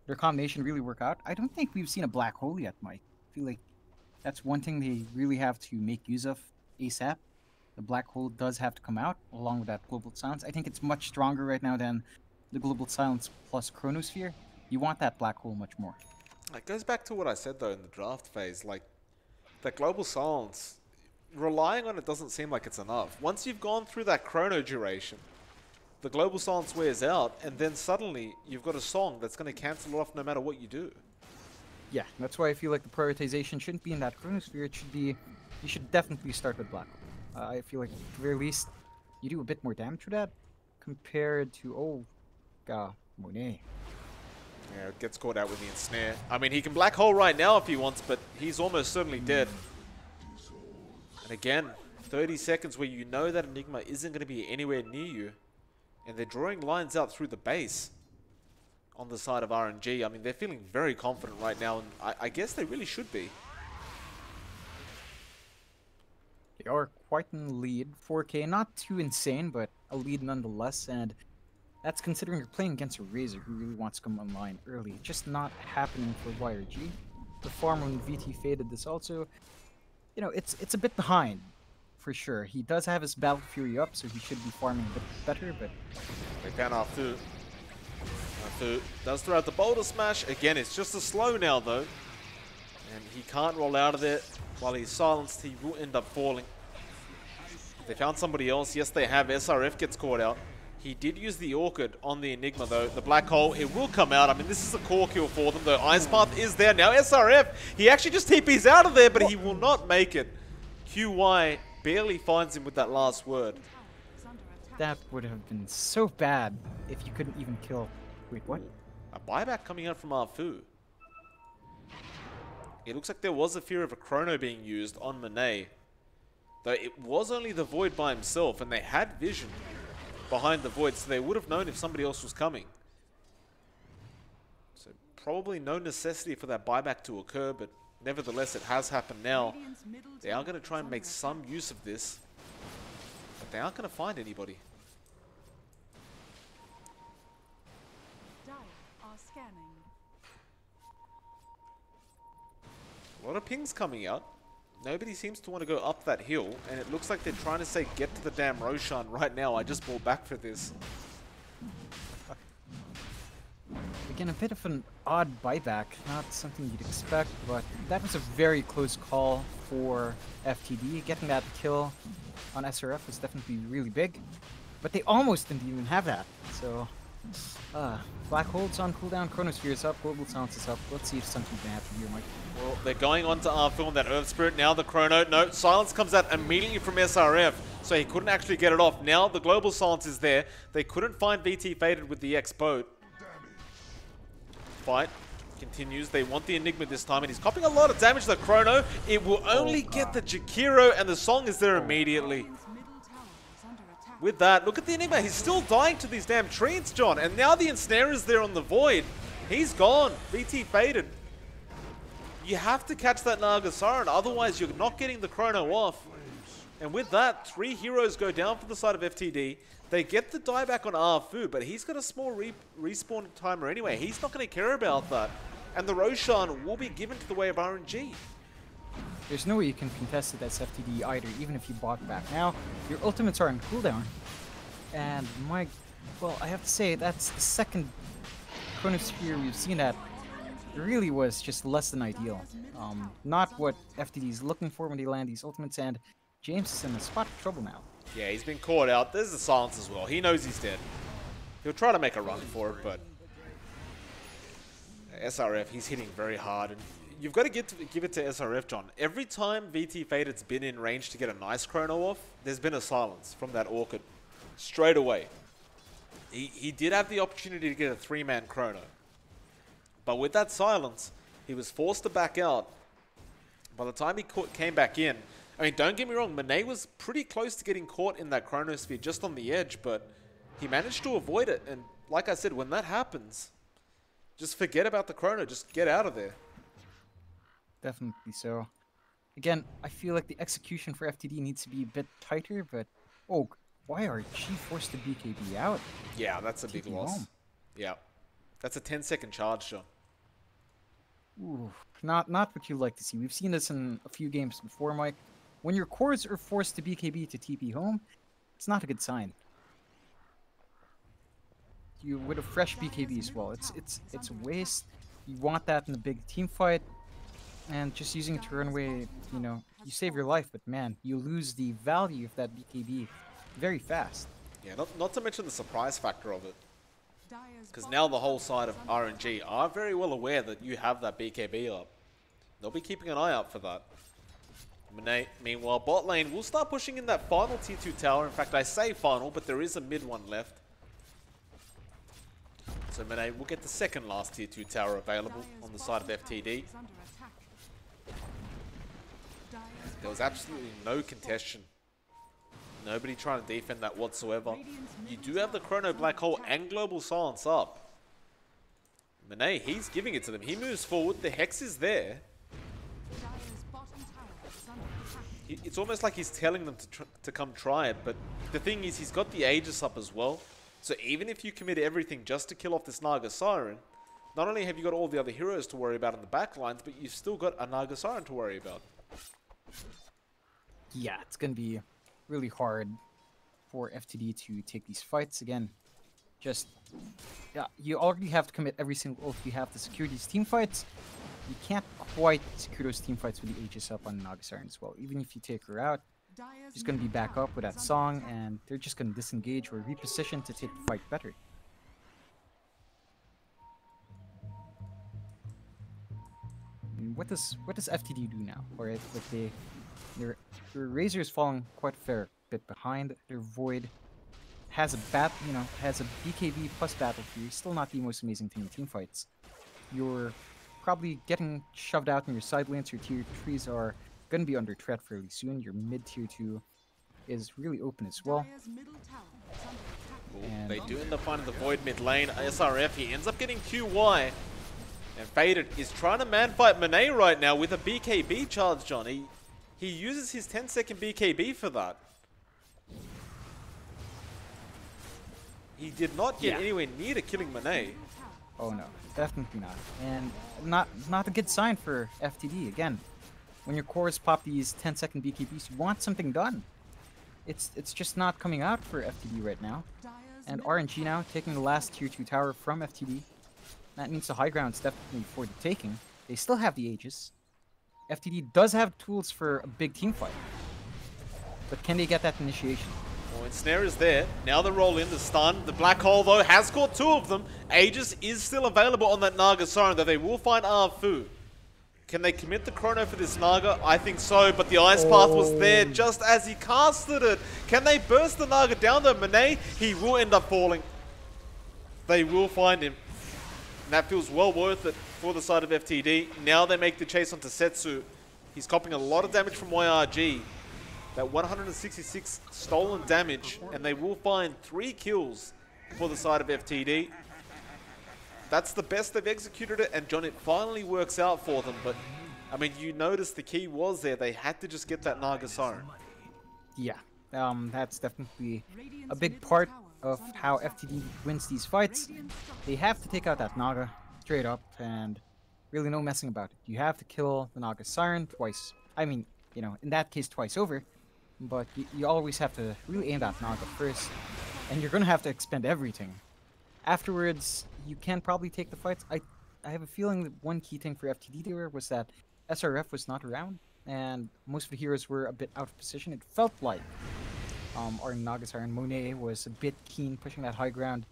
[SPEAKER 4] their combination really work out. I don't think we've seen a Black Hole yet, Mike. I feel like that's one thing they really have to make use of ASAP. The Black Hole does have to come out along with that Global Silence. I think it's much stronger right now than the Global Silence plus Chronosphere. You want that Black Hole much more.
[SPEAKER 1] It goes back to what I said though in the draft phase. Like, that Global Silence, relying on it doesn't seem like it's enough. Once you've gone through that chrono duration, the Global Silence wears out, and then suddenly you've got a song that's going to cancel it off no matter what you do.
[SPEAKER 4] Yeah, that's why I feel like the prioritization shouldn't be in that Chronosphere. It should be, you should definitely start with Black Hole. I feel like at the very least, you do a bit more damage with that compared to, Monet.
[SPEAKER 1] Yeah, gets caught out with the Ensnare. I mean, he can Black Hole right now if he wants, but he's almost certainly dead. And again, 30 seconds where you know that Enigma isn't going to be anywhere near you. And they're drawing lines out through the base on the side of RNG. I mean, they're feeling very confident right now, and I guess they really should be.
[SPEAKER 4] They are quite in the lead. 4K, not too insane, but a lead nonetheless. And that's considering you're playing against a Razor who really wants to come online early. Just not happening for YRG. The farm when VT faded this also, you know, it's a bit behind. For sure. He does have his Battle Fury up, so he should be farming a bit better, but...
[SPEAKER 1] They pan off too. Fu does throw out the boulder smash. Again, it's just a slow now though. And he can't roll out of there. While he's silenced, he will end up falling. They found somebody else. Yes, they have. SRF gets caught out. He did use the Orchid on the Enigma though. The Black Hole, it will come out. I mean, this is a core kill for them though. Ice Path is there. Now SRF, he actually just TPs out of there, but he will not make it. QY barely finds him with that last word.
[SPEAKER 4] That would have been so bad if you couldn't even kill. Wait, what?
[SPEAKER 1] A buyback coming out from Arfu. It looks like there was a fear of a chrono being used on Monet. Though it was only the Void by himself, and they had vision behind the Void, so they would have known if somebody else was coming. So probably no necessity for that buyback to occur, but nevertheless it has happened now. They are going to try and make some use of this, but they aren't going to find anybody. A lot of pings coming out. Nobody seems to want to go up that hill, and it looks like they're trying to say, get to the damn Roshan right now. I just bought back for this.
[SPEAKER 4] Again, a bit of an odd buyback. Not something you'd expect, but that was a very close call for FTD. Getting that kill on SRF was definitely really big, but they almost didn't even have that. So, Black Hole's on cooldown, Chronosphere is up, Global Silence is up. Let's see if something can happen here, Mike.
[SPEAKER 1] Well, they're going on to Arfu on that Earth Spirit. Now the Chrono. No, Silence comes out immediately from SRF, so he couldn't actually get it off. Now the Global Silence is there. They couldn't find VT Faded with the X boat. Fight continues. They want the Enigma this time, and he's copying a lot of damage to the Chrono. It will only get the Jakiro, and the Song is there immediately. With that, look at the Enigma. He's still dying to these damn trees, John. And now the Ensnare is there on the Void. He's gone. VT Faded. You have to catch that Naga Siren, otherwise you're not getting the Chrono off. And with that, 3 heroes go down for the side of FTD. They get the dieback on Arfu, but he's got a small respawn timer anyway. He's not going to care about that. And the Roshan will be given to the way of RNG.
[SPEAKER 4] There's no way you can contest it as FTD either, even if you bought back. Now, your ultimates are on cooldown. And well, I have to say, that's the second Chronosphere we've seen that really was just less than ideal. Not what FTD is looking for when they land these ultimates, and James is in a spot of trouble now.
[SPEAKER 1] Yeah, he's been caught out. There's the Silence as well. He knows he's dead. He'll try to make a run for it, but SRF, he's hitting very hard. And you've got to give it to SRF, John. Every time VT Faded's been in range to get a nice Chrono off, there's been a Silence from that Orchid. Straight away. He did have the opportunity to get a 3-man Chrono. But with that Silence, he was forced to back out. By the time he came back in, I mean, don't get me wrong, Monet was pretty close to getting caught in that Chronosphere just on the edge, but he managed to avoid it. And like I said, when that happens, just forget about the Chrono. Just get out of there.
[SPEAKER 4] Definitely so. Again, I feel like the execution for FTD needs to be a bit tighter, but why are G forced to BKB out?
[SPEAKER 1] Yeah, that's a big loss. Home. Yeah. That's a 10-second charge, John.
[SPEAKER 4] Ooh, not what you like to see. We've seen this in a few games before, Mike. When your cores are forced to BKB to TP home, it's not a good sign. You with a fresh BKB as well. It's a waste. You want that in a big team fight, and just using it to run away, you save your life, but man, you lose the value of that BKB very fast.
[SPEAKER 1] Yeah, not to mention the surprise factor of it. Because now the whole side of RNG are very well aware that you have that BKB up. They'll be keeping an eye out for that. Meanwhile, bot lane will start pushing in that final tier 2 tower. In fact, I say final, but there is a mid one left. So Monet will get the second last tier 2 tower available on the side of FTD. There was absolutely no contention. Nobody trying to defend that whatsoever. You do have the Chrono Black Hole and Global Silence up. Monet, he's giving it to them. He moves forward. The Hex is there. It's almost like he's telling them to come try it. But the thing is, he's got the Aegis up as well. So even if you commit everything just to kill off this Naga Siren, not only have you got all the other heroes to worry about in the back lines, but you've still got a Naga Siren to worry about.
[SPEAKER 4] Yeah, it's going to be really hard for FTD to take these fights. Again, Just, yeah, you already have to commit every single ult you have to secure these team fights. You can't quite secure those team fights with the Aegis up on Naga Siren as well. Even if you take her out, she's going to be back up with that song, and they're just going to disengage or reposition to take the fight better. And what does FTD do now? Alright, like their Razor is falling quite a fair bit behind. Their Void has a BKB plus Battle Fury. Still not the most amazing thing in team fights. You're probably getting shoved out in your side lanes. Your tier 3s are going to be under threat fairly soon. Your mid tier 2 is really open as well.
[SPEAKER 1] And they do end up finding the Void mid lane. SRF, he ends up getting QY. And Faded is trying to man-fight Monet right now with a BKB charge, John. He uses his 10-second BKB for that. He did not get anywhere near to killing Monet.
[SPEAKER 4] Oh no, definitely not. And not a good sign for FTD. Again, when your cores pop these 10-second BKBs, you want something done. It's just not coming out for FTD right now. And RNG now taking the last tier 2 tower from FTD. That means the high ground's definitely for the taking. They still have the Aegis. FTD does have tools for a big team fight. But can they get that initiation?
[SPEAKER 1] Well, Ensnare is there. Now they roll in the stun. The Black Hole, though, has caught 2 of them. Aegis is still available on that Naga Siren, though they will find Arfu. Can they commit the chrono for this Naga? I think so, but the Ice Path was there just as he casted it. Can they burst the Naga down, though? Monet, he will end up falling. They will find him. And that feels well worth it for the side of FTD. Now they make the chase onto Setsu. He's copying a lot of damage from YRG. That 166 stolen damage, and they will find 3 kills for the side of FTD. That's the best they've executed it, and John, it finally works out for them. But, I mean, you notice the key was there. They had to just get that Naga Siren.
[SPEAKER 4] Yeah, that's definitely a big part of how FTD wins these fights. They have to take out that Naga straight up, and really no messing about it. You have to kill the Naga Siren twice. I mean, you know, in that case, twice over. But you always have to really aim that Naga first, and you're going to have to expend everything. Afterwards, you can probably take the fights. I have a feeling that one key thing for FTD there was that SRF was not around, and most of the heroes were a bit out of position. It felt like our Naga Siren Monet was a bit keen pushing that high ground.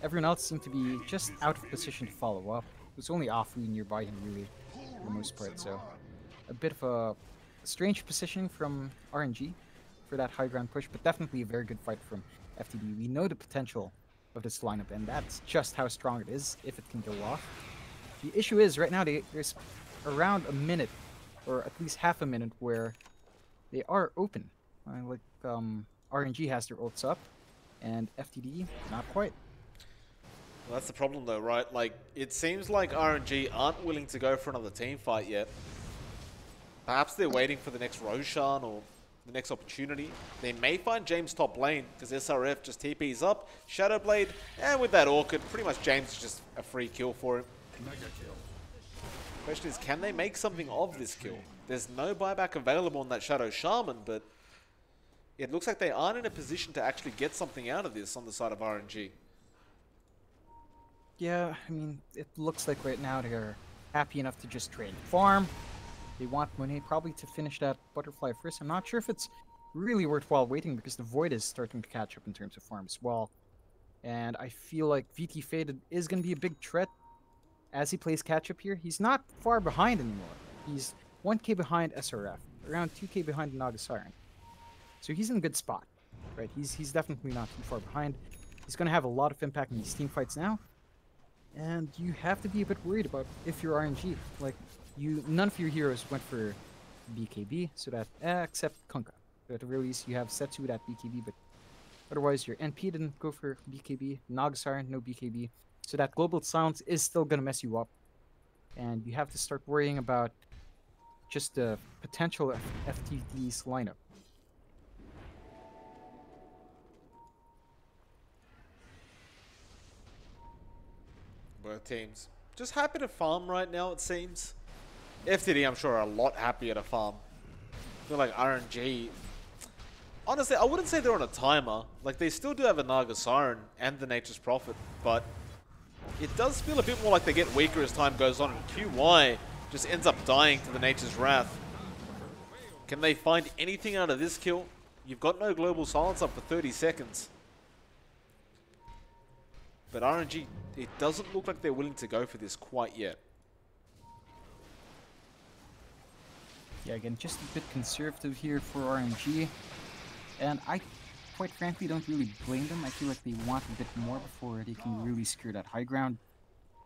[SPEAKER 4] Everyone else seemed to be just out of position to follow up. It was only Afu nearby him, really, for the most part, so a bit of a strange position from RNG for that high ground push, but definitely a very good fight from FTD. We know the potential of this lineup, and that's just how strong it is if it can go off. The issue is, right now, there's around a minute, or at least half a minute, where they are open. RNG has their ults up, and FTD, not quite.
[SPEAKER 1] Well, that's the problem, though, right? Like, it seems like RNG aren't willing to go for another team fight yet. Perhaps they're waiting for the next Roshan or the next opportunity. They may find James top lane, because SRF just TPs up, Shadowblade, and with that Orchid, pretty much James is just a free kill for him. Question is, can they make something of this kill? There's no buyback available on that Shadow Shaman, but it looks like they aren't in a position to actually get something out of this on the side of RNG.
[SPEAKER 4] Yeah, I mean, it looks like right now they're happy enough to just trade farm. They want Monet probably to finish that Butterfly first. I'm not sure if it's really worthwhile waiting, because the Void is starting to catch up in terms of farm as well. And I feel like VT Faded is going to be a big threat as he plays catch up here. He's not far behind anymore. He's 1k behind SRF, around 2k behind the Naga Siren. So he's in a good spot, right? He's definitely not too far behind. He's going to have a lot of impact in these team fights now. And you have to be a bit worried about if you're RNG. Like, none of your heroes went for BKB, so that, except Kunkka. So at the very least, you have Setsu with that BKB, but otherwise your NP didn't go for BKB, Naga Siren, no BKB. So that Global Silence is still going to mess you up. And you have to start worrying about just the potential of FTD's lineup.
[SPEAKER 1] Both teams just happy to farm right now, it seems. FTD, I'm sure, are a lot happier to farm. I feel like RNG Honestly, I wouldn't say they're on a timer. Like, they still do have a Naga Siren and the Nature's Prophet, but it does feel a bit more like they get weaker as time goes on, and QY just ends up dying to the Nature's Wrath. Can they find anything out of this kill? You've got no Global Silence up for 30 seconds. But RNG, it doesn't look like they're willing to go for this quite yet.
[SPEAKER 4] Yeah, again, just a bit conservative here for RNG. And I, quite frankly, don't really blame them. I feel like they want a bit more before they can really secure that high ground.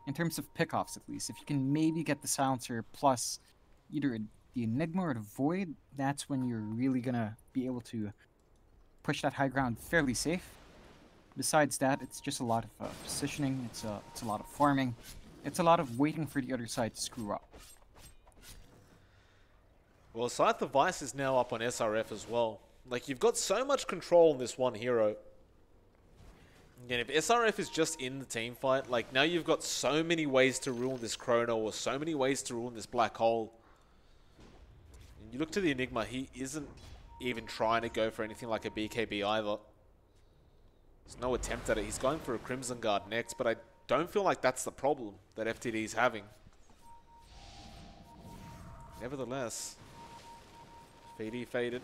[SPEAKER 4] In terms of pickoffs, at least. If you can maybe get the Silencer plus either the Enigma or the Void, that's when you're really going to be able to push that high ground fairly safe. Besides that, it's just a lot of positioning, it's a lot of farming, it's a lot of waiting for the other side to screw up.
[SPEAKER 1] Well, Scythe of Vice is now up on SRF as well. Like, you've got so much control in this one hero. Again, if SRF is just in the team fight, like, now you've got so many ways to ruin this Chrono, or so many ways to ruin this Black Hole. And you look to the Enigma, he isn't even trying to go for anything like a BKB either. There's no attempt at it. He's going for a Crimson Guard next, but I don't feel like that's the problem that FTD is having. Nevertheless, FTD faded.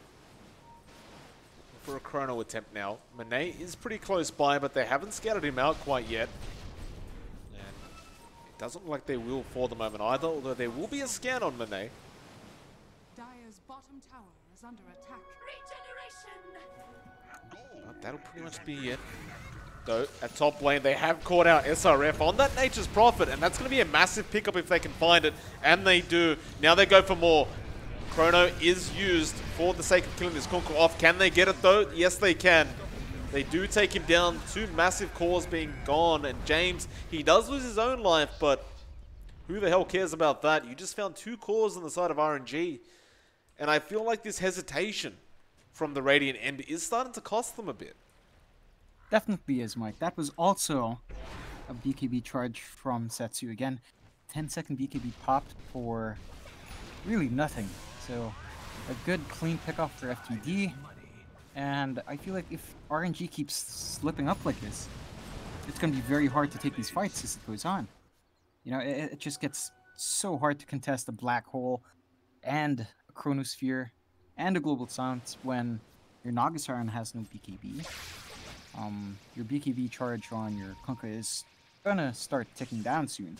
[SPEAKER 1] For a Chrono attempt now. Monet is pretty close by, but they haven't scouted him out quite yet. And it doesn't look like they will for the moment either, although there will be a scan on Monet.
[SPEAKER 3] Dire's bottom tower is under attack.
[SPEAKER 1] But that'll pretty much be it. Though, at top lane, they have caught out SRF on that Nature's Prophet, and that's going to be a massive pickup if they can find it, and they do. Now they go for more. Chrono is used for the sake of killing this Kunku off. Can they get it though? Yes, they can. They do take him down. 2 massive cores being gone, and James, he does lose his own life, but who the hell cares about that? You just found 2 cores on the side of RNG, and I feel like this hesitation from the Radiant end is starting to cost them a bit.
[SPEAKER 4] Definitely is, Mike. That was also a BKB charge from Setsu. Again, 10-second BKB popped for really nothing. So, a good clean pickoff for FTD. And I feel like if RNG keeps slipping up like this, it's going to be very hard to take these fights as it goes on. You know, it just gets so hard to contest a Black Hole and a Chronosphere and a Global Silence when your Naga Siren has no BKB. Your BKB charge on your Kunkka is gonna start ticking down soon.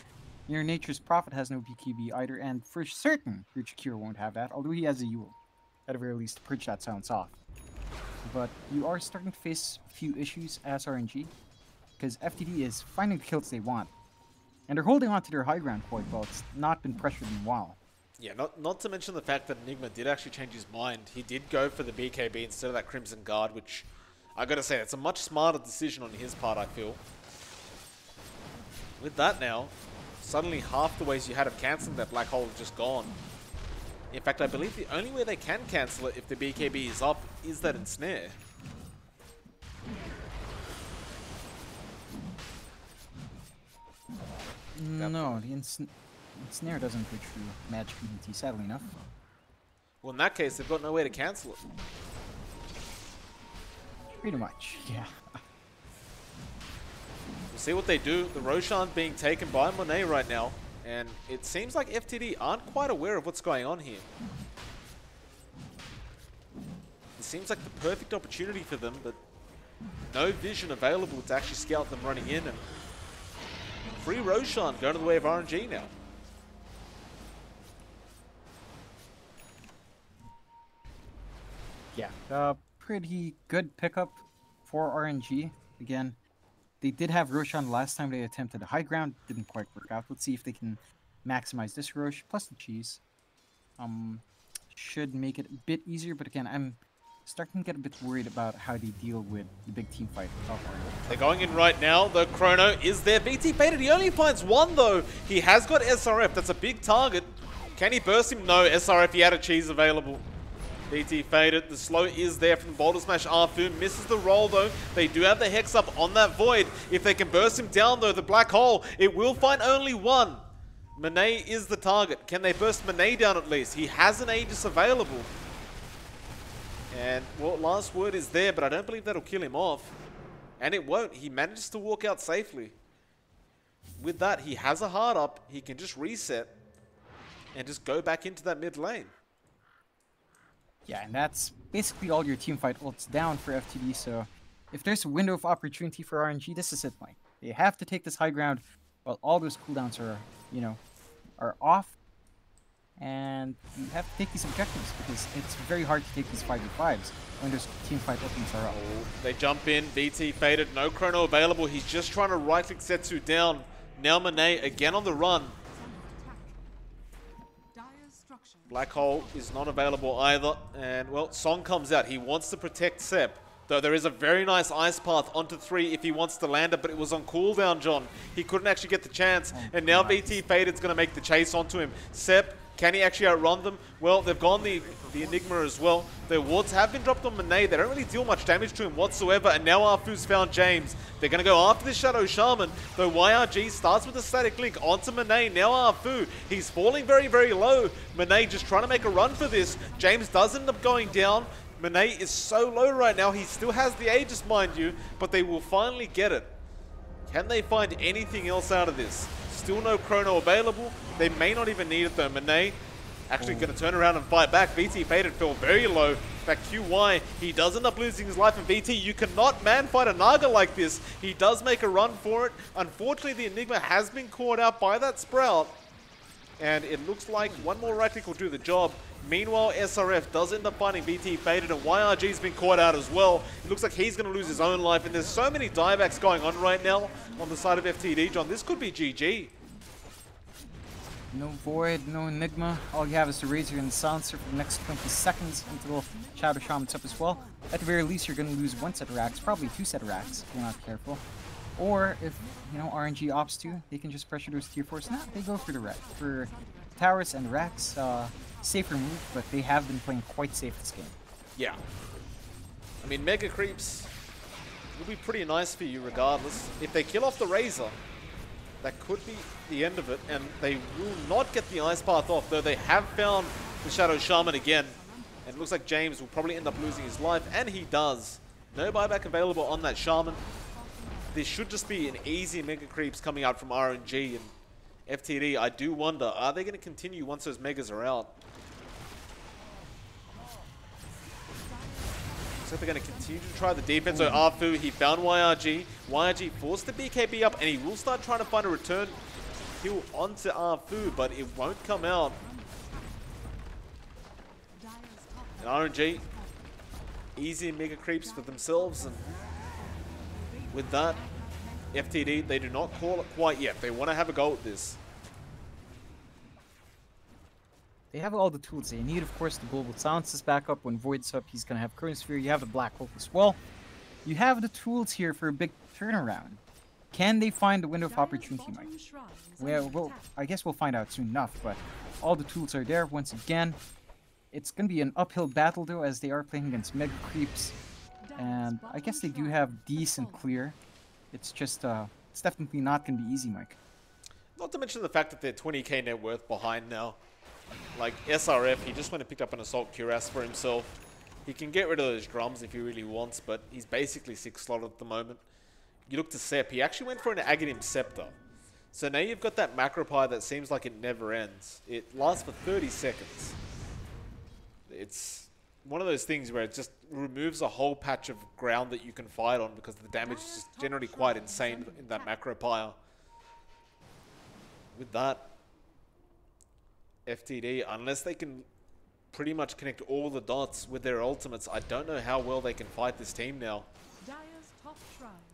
[SPEAKER 4] Your Nature's Prophet has no BKB either, and for certain, your Chikira won't have that, although he has a Yule, at the very least, to purge that silence off. But you are starting to face a few issues as RNG, because FTD is finding the kills they want, and they're holding on to their high ground quite well. It's not been pressured in a while.
[SPEAKER 1] Yeah, not to mention the fact that Enigma did actually change his mind. He did go for the BKB instead of that Crimson Guard, which I gotta say, it's a much smarter decision on his part, I feel. With that now, suddenly half the ways you had of cancelling that Black Hole have just gone. In fact, I believe the only way they can cancel it if the BKB is up is that Ensnare.
[SPEAKER 4] No, the Ensnare doesn't go through Magic Immunity, sadly enough.
[SPEAKER 1] Well, in that case, they've got no way to cancel it.
[SPEAKER 4] Pretty much, yeah.
[SPEAKER 1] We'll see what they do. The Roshan being taken by Monet right now, and it seems like FTD aren't quite aware of what's going on here. It seems like the perfect opportunity for them, but no vision available to actually scout them running in, and free Roshan going to the way of RNG now.
[SPEAKER 4] Yeah, pretty good pickup for RNG. Again, they did have Roshan last time they attempted a high ground. Didn't quite work out. Let's see if they can maximize this Rosh plus the cheese. Should make it a bit easier, but again, I'm starting to get a bit worried about how they deal with the big team fight.
[SPEAKER 1] They're going in right now. The Chrono is there. BT faded. He only finds one though. He has got SRF. That's a big target. Can he burst him? No. SRF, he had a cheese available. BT faded. The slow is there from Boulder Smash. Arfu misses the roll though. They do have the Hex up on that Void. If they can burst him down though, the Black Hole, it will find only one. Monet is the target. Can they burst Monet down at least? He has an Aegis available. And, well, last word is there, but I don't believe that'll kill him off. And it won't. He manages to walk out safely. With that, he has a hard up. He can just reset and just go back into that mid lane.
[SPEAKER 4] Yeah, and that's basically all your teamfight ults down for FTD, so if there's a window of opportunity for RNG, this is it, Mike. They have to take this high ground while all those cooldowns are, you know, are off. And you have to take these objectives because it's very hard to take these 5v5s when those teamfight ultimates are up.
[SPEAKER 1] Oh, they jump in, BT faded, no chrono available. He's just trying to right-click Setsu down. Now Monet again on the run. Black Hole is not available either. And, well, Song comes out. He wants to protect Sep. Though there is a very nice ice path onto 3 if he wants to land it, but it was on cooldown, John. He couldn't actually get the chance. And now BT Faded's going to make the chase onto him. Sep, can he actually outrun them? Well, they've gone the Enigma as well. Their wards have been dropped on Monet. They don't really deal much damage to him whatsoever. And now Arfu's found James. They're going to go after the Shadow Shaman. Though YRG starts with a static link onto Monet. Now Arfu. He's falling very, very low. Monet just trying to make a run for this. James does end up going down. Monet is so low right now. He still has the Aegis, mind you. But they will finally get it. Can they find anything else out of this? Still no chrono available. They may not even need it though. Monet actually going to turn around and fight back. VT Faded fell very low. In fact, QY, he does end up losing his life. And VT, you cannot man fight a Naga like this. He does make a run for it. Unfortunately, the Enigma has been caught out by that Sprout. And it looks like one more right click will do the job. Meanwhile, SRF does end up finding VT Faded, and YRG's been caught out as well. It looks like he's going to lose his own life, and there's so many diebacks going on right now on the side of FTD, John. This could be GG.
[SPEAKER 4] No Void, no Enigma. All you have is the Razor and the Silencer for the next 20 seconds until Shadow Shaman's up as well. At the very least, you're going to lose 1 set of racks, probably 2 set of racks if you're not careful. Or if, you know, RNG opts to, they can just pressure those tier 4s. Nah, they go for the for towers and racks. Safer move, but they have been playing quite safe this game.
[SPEAKER 1] Yeah. I mean, Mega Creeps will be pretty nice for you regardless. If they kill off the Razor, that could be the end of it, and they will not get the Ice Path off, though they have found the Shadow Shaman again. And it looks like James will probably end up losing his life, and he does. No buyback available on that Shaman. This should just be an easy Mega Creeps coming out from RNG and FTD. I do wonder, are they going to continue once those Megas are out? So they're going to continue to try the defense. So Arfu, he found YRG. YRG forced the BKB up, and he will start trying to find a return kill onto Arfu, but it won't come out. And RNG, easy Mega Creeps for themselves, and with that, FTD, they do not call it quite yet. They want to have a go at this.
[SPEAKER 4] They have all the tools they need. Of course, the Global Silence is back up. When Void's up, he's going to have Chronosphere. You have the Black Hole as well. You have the tools here for a big turnaround. Can they find the window of opportunity, Mike? Well, I guess we'll find out soon enough, but all the tools are there once again. It's going to be an uphill battle, though, as they are playing against Mega Creeps. And I guess they do have decent clear. It's just, it's definitely not going to be easy, Mike.
[SPEAKER 1] Not to mention the fact that they're 20k net worth behind now. Like SRF, he just went and picked up an Assault Cuirass for himself. He can get rid of those drums if he really wants, but he's basically 6 slot at the moment. You look to Sep, he actually went for an Aghanim Scepter. So now you've got that Macropie that seems like it never ends. It lasts for 30 seconds. It's one of those things where it just removes a whole patch of ground that you can fight on because the damage is just generally quite insane in that Macropie. With that, FTD, unless they can pretty much connect all the dots with their ultimates, I don't know how well they can fight this team now. On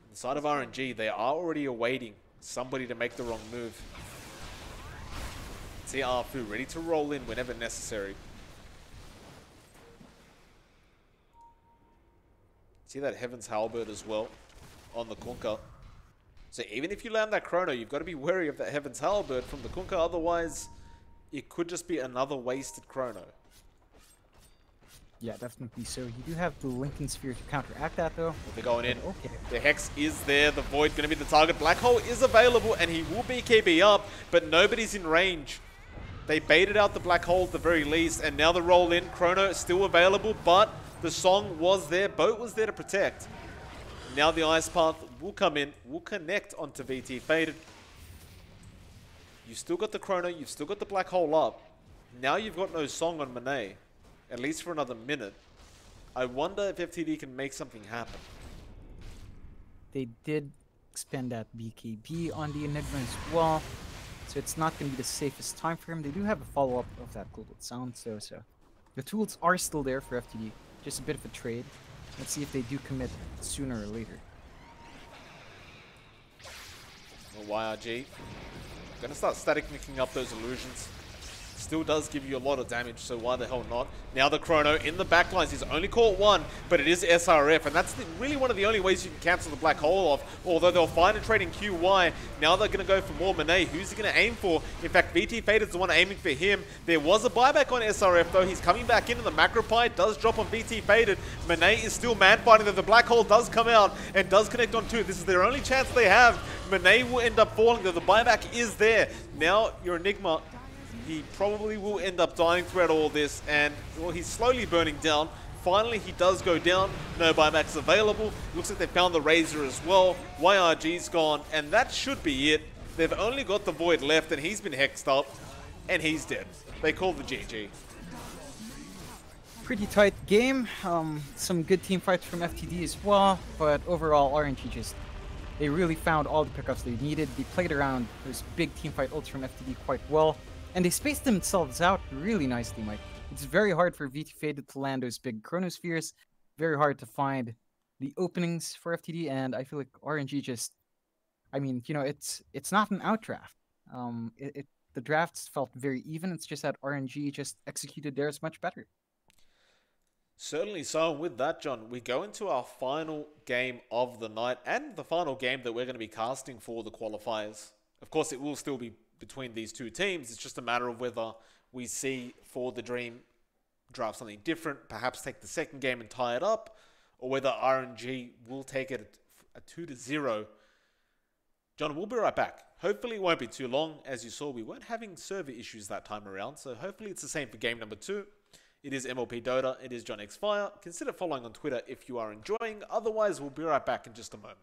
[SPEAKER 1] the side of RNG, they are already awaiting somebody to make the wrong move. See Arfu ready to roll in whenever necessary. See that Heaven's Halberd as well on the Kunkka. So even if you land that Chrono, you've got to be wary of that Heaven's Halberd from the Kunkka, otherwise it could just be another wasted Chrono.
[SPEAKER 4] Yeah, definitely so. You do have the Linking Sphere to counteract that, though.
[SPEAKER 1] They're going in.
[SPEAKER 4] Okay.
[SPEAKER 1] The Hex is there. The Void going to be the target. Black Hole is available, and he will BKB up, but nobody's in range. They baited out the Black Hole at the very least, and now the roll in. Chrono is still available, but The song was there, boat was there to protect. Now the Ice Path will come in, will connect onto VT Faded. You still got the Chrono, you've still got the Black Hole up. Now you've got no song on Monet, at least for another minute. I wonder if FTD can make something happen.
[SPEAKER 4] They did expend that BKB on the Enigma as well, so it's not going to be the safest time for him. They do have a follow-up of that Global Sound, so the tools are still there for FTD. Just a bit of a trade. Let's see if they do commit sooner or later.
[SPEAKER 1] Well, YRG, gonna start static nicking up those illusions. Still does give you a lot of damage, so why the hell not? Now the Chrono in the backlines. He's only caught one, but it is SRF, and that's really one of the only ways you can cancel the Black Hole off, although they'll find a trade in QY. Now they're going to go for more Monet. Who's he going to aim for? In fact, VT Faded's the one aiming for him. There was a buyback on SRF, though. He's coming back in, and the Macro Pie does drop on VT Faded. Monet is still man-fighting, though the Black Hole does come out and does connect on two. This is their only chance they have. Monet will end up falling, though the buyback is there. Now your Enigma, he probably will end up dying throughout all this, and well, he's slowly burning down. Finally, he does go down. No buybacks available. Looks like they found the Razor as well. YRG's gone, and that should be it. They've only got the Void left, and he's been hexed up, and he's dead. They call the GG.
[SPEAKER 4] Pretty tight game. Some good team fights from FTD as well, but overall, RNG they really found all the pickups they needed. They played around those big team fight ults from FTD quite well. And they spaced themselves out really nicely, Mike. It's very hard for VT Faded to land those big chronospheres. Very hard to find the openings for FTD, and I feel like RNG just, I mean, you know, it's not an outdraft. The drafts felt very even. It's just that RNG just executed theirs much better.
[SPEAKER 1] Certainly so. And with that, John, we go into our final game of the night and the final game that we're going to be casting for the qualifiers. Of course, it will still be between these two teams. It's just a matter of whether we see For the Dream draft something different, perhaps take the second game and tie it up, or whether RNG will take it at 2-0. John, we'll be right back. Hopefully it won't be too long. As you saw, we weren't having server issues that time around, so hopefully it's the same for game number 2. It is MLPDotA, it is johnxfire. Consider following on Twitter if you are enjoying. Otherwise, we'll be right back in just a moment.